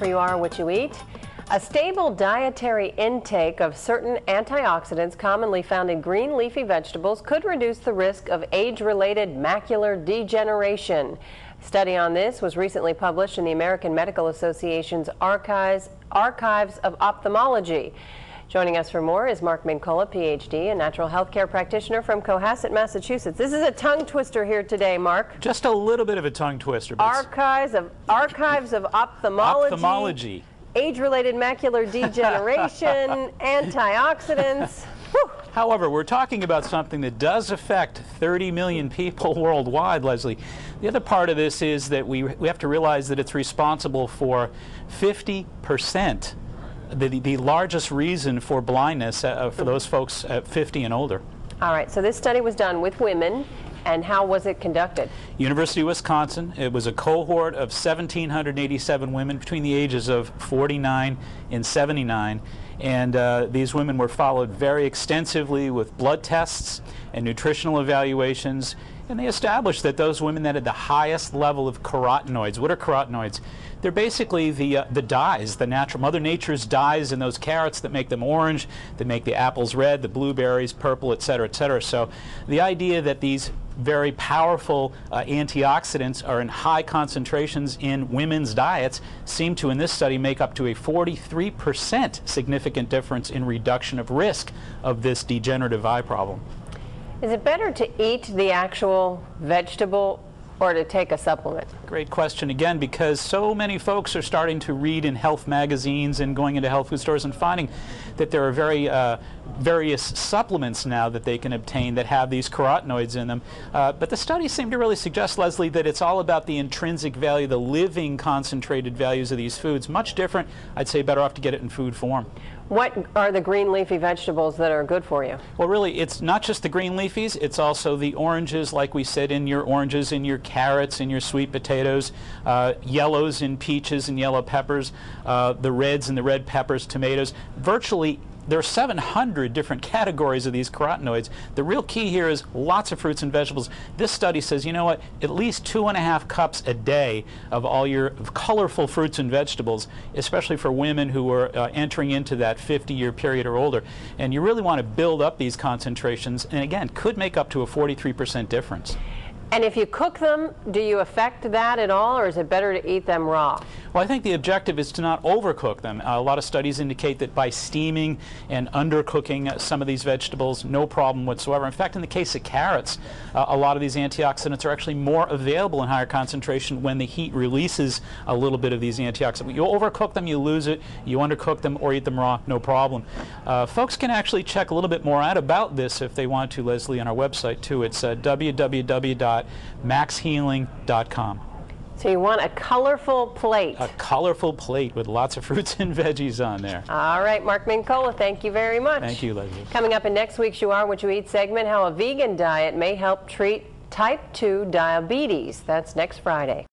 You are what you eat. A stable dietary intake of certain antioxidants commonly found in green leafy vegetables could reduce the risk of age-related macular degeneration. A study on this was recently published in the American Medical Association's Archives of Ophthalmology. Joining us for more is Mark Mincolla, PhD, a natural health care practitioner from Cohasset, Massachusetts. This is a tongue twister here today, Mark. Just a little bit of a tongue twister. Archives of Ophthalmology. Age-related macular degeneration, antioxidants. Whew. However, we're talking about something that does affect 30 million people worldwide, Leslie. The other part of this is that we have to realize that it's responsible for 50%. The largest reason for blindness for those folks at 50 and older. All right, so this study was done with women, and how was it conducted? University of Wisconsin. It was a cohort of 1,787 women between the ages of 49 and 79, and these women were followed very extensively with blood tests and nutritional evaluations, and they established that those women that had the highest level of carotenoids. What are carotenoids? They're basically the dyes, the natural Mother Nature's dyes in those carrots that make them orange, that make the apples red, the blueberries purple, etc., etc. So the idea that these very powerful antioxidants are in high concentrations in women's diets seem to, in this study, make up to a 43% significant difference in reduction of risk of this degenerative eye problem. Is it better to eat the actual vegetable or to take a supplement? Great question again, because so many folks are starting to read in health magazines and going into health food stores and finding that there are various supplements now that they can obtain that have these carotenoids in them. But the studies seem to really suggest, Leslie, that it's all about the intrinsic value, the living concentrated values of these foods. Much different. I'd say better off to get it in food form. What are the green leafy vegetables that are good for you? Well, really, it's not just the green leafies, it's also the oranges, like we said, in your oranges, in your carrots, in your sweet potatoes, yellows in peaches and yellow peppers, the reds in the red peppers, tomatoes. Virtually, there are 700 different categories of these carotenoids. The real key here is lots of fruits and vegetables. This study says, you know what, at least 2.5 cups a day of all your colorful fruits and vegetables, especially for women who are entering into that 50-year period or older. And you really want to build up these concentrations, and again, could make up to a 43% difference. And if you cook them, do you affect that at all, or is it better to eat them raw? Well, I think the objective is to not overcook them. A lot of studies indicate that by steaming and undercooking some of these vegetables, no problem whatsoever. In fact, in the case of carrots, a lot of these antioxidants are actually more available in higher concentration when the heat releases a little bit of these antioxidants. You overcook them, you lose it. You undercook them or eat them raw, no problem. Folks can actually check a little bit more out about this if they want to, Leslie, on our website too. It's www.maxhealing.com. So you want a colorful plate. A colorful plate with lots of fruits and veggies on there. All right, Mark Mincolla, thank you very much. Thank you, Leslie. Coming up in next week's You Are What You Eat segment, how a vegan diet may help treat type 2 diabetes. That's next Friday.